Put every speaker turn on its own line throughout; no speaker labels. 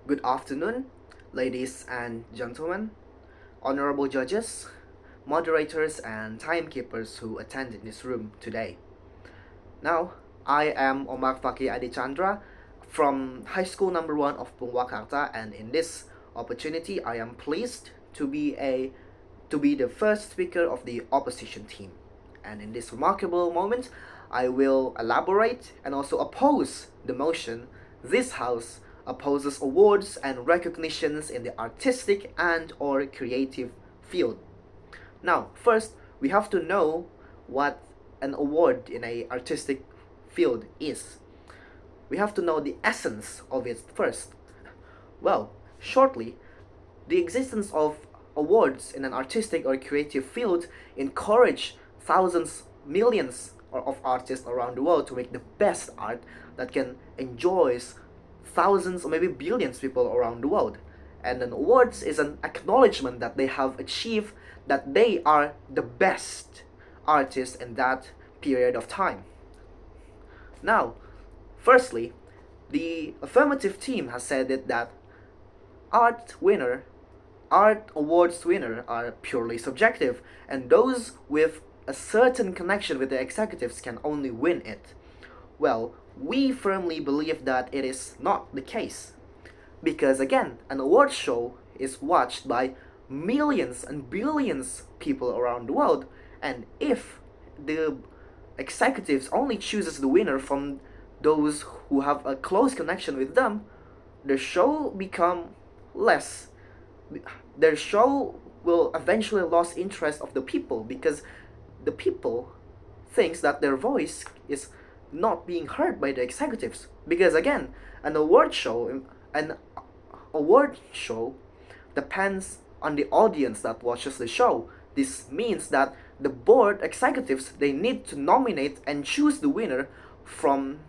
Good afternoon, ladies and gentlemen, honorable judges, moderators, and timekeepers who attend in this room today. Now, I am Omar Faqih Adichandra from High School Number 1 of Purwakarta, and in this opportunity, I am pleased to be the first speaker of the opposition team. And in this remarkable moment, I will elaborate and also oppose the motion this House opposes awards and recognitions in the artistic and or creative field. Now, first, we have to know what an award in a artistic field is. We have to know the essence of it first. Well, shortly, the existence of awards in an artistic or creative field encourage thousands, millions of artists around the world to make the best art that can enjoy thousands or maybe billions people around the world. And an awards is an acknowledgement that they have achieved, that they are the best artists in that period of time. Now, firstly, the affirmative team has said that art awards winner are purely subjective, and those with a certain connection with the executives can only win it. Well, we firmly believe that it is not the case. Because again, an award show is watched by millions and billions people around the world, and if the executives only chooses the winner from those who have a close connection with them, the show become less. Their show will eventually lose interest of the people because the people thinks that their voice is not being heard by the executives. Because again, an award show depends on the audience that watches the show. This means that the board executives, they need to nominate and choose the winner from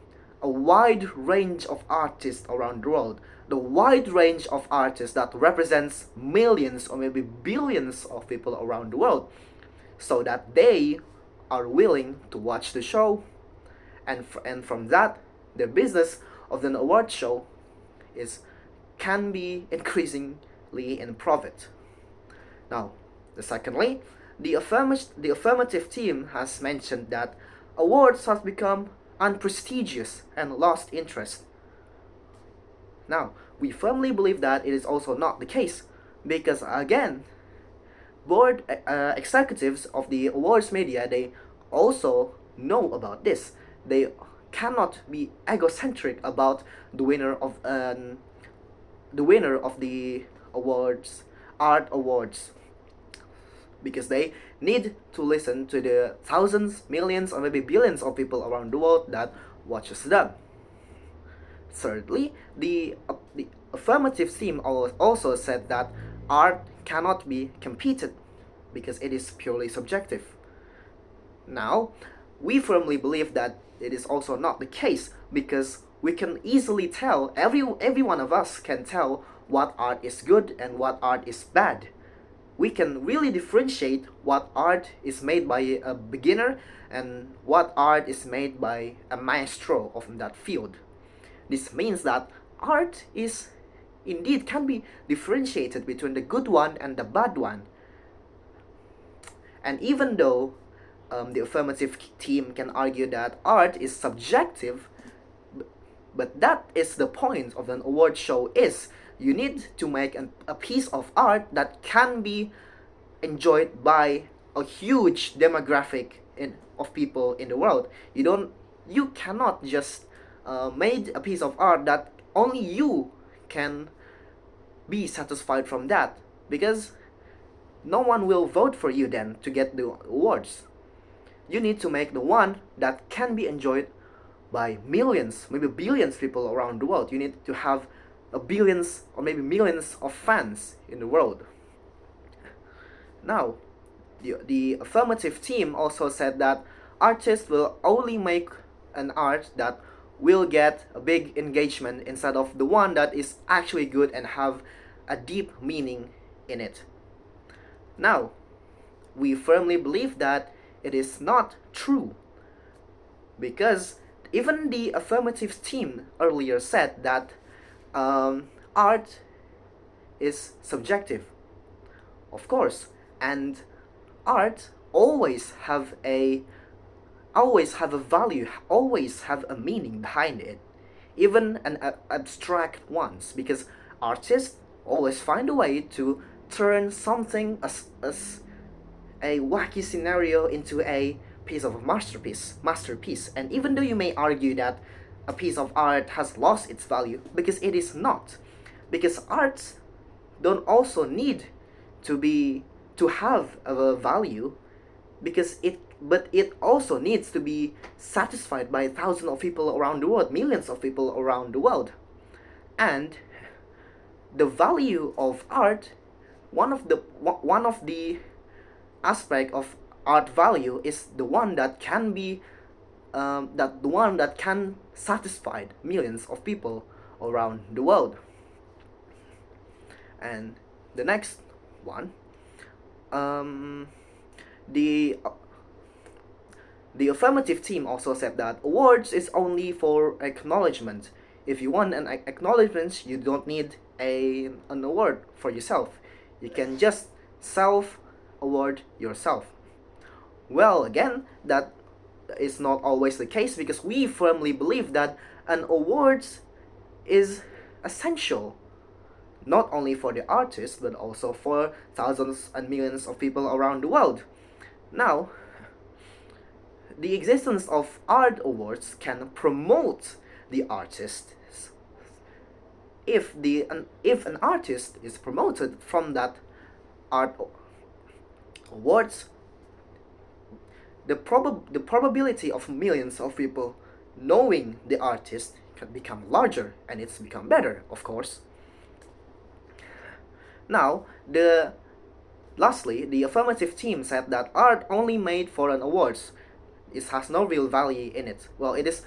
a wide range of artists around the world. The wide range of artists that represents millions or maybe billions of people around the world, so that they are willing to watch the show, and from that, the business of an award show can be increasingly in profit. Now, secondly, the affirmative team has mentioned that awards have become unprestigious and lost interest. Now, we firmly believe that it is also not the case, because again, board executives of the awards media, they also know about this. They cannot be egocentric about the winner of the art awards, because they need to listen to the thousands, millions, or maybe billions of people around the world that watches them. Thirdly, the affirmative team also said that art cannot be competed because it is purely subjective. Now, we firmly believe that it is also not the case, because we can easily tell, every one of us can tell what art is good and what art is bad. We can really differentiate what art is made by a beginner and what art is made by a maestro of that field. This means that art is indeed can be differentiated between the good one and the bad one. And even though the affirmative team can argue that art is subjective, but that is the point of an award show is you need to make a piece of art that can be enjoyed by a huge demographic of people in the world. You cannot just made a piece of art that only you can be satisfied from that, because no one will vote for you then to get the awards. You need to make the one that can be enjoyed by millions, maybe billions people around the world. You need to have billions or maybe millions of fans in the world. Now, the affirmative team also said that artists will only make an art that will get a big engagement instead of the one that is actually good and have a deep meaning in it. Now, we firmly believe that it is not true, because even the affirmative team earlier said that art is subjective, of course, and art always have a value, always have a meaning behind it, even an abstract ones, because artists always find a way to turn something as a wacky scenario into a piece of masterpiece. And even though you may argue that a piece of art has lost its value, because it is not, because arts don't also need to have a value, because it also needs to be satisfied by thousands of people around the world, millions of people around the world. And the value of art, one of the aspect of art value is the one that can be the one that can satisfy millions of people around the world. And the next one, the the affirmative team also said that awards is only for acknowledgement. If you want an acknowledgement, you don't need an award for yourself. You can just self award yourself. Well, again, that is not always the case, because we firmly believe that an award is essential, not only for the artist but also for thousands and millions of people around the world. Now, the existence of art awards can promote the artist. If an artist is promoted from that art awards, the probability of millions of people knowing the artist can become larger, and it's become better, of course. Now, lastly, the affirmative team said that art only made for an awards, it has no real value in it. Well, it is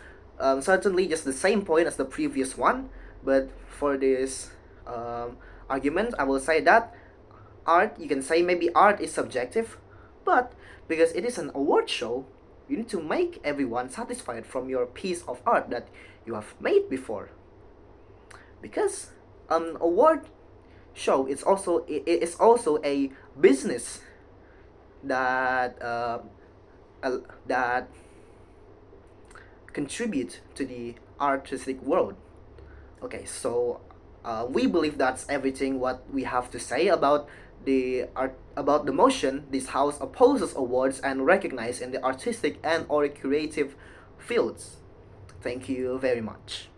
certainly just the same point as the previous one, but for this argument, I will say that art, you can say maybe art is subjective, but because it is an award show, you need to make everyone satisfied from your piece of art that you have made before. Because an award show, it is also a business that that contribute to the artistic world. Okay, so we believe that's everything what we have to say about the motion this house opposes awards and recognize in the artistic and or creative fields. Thank you very much.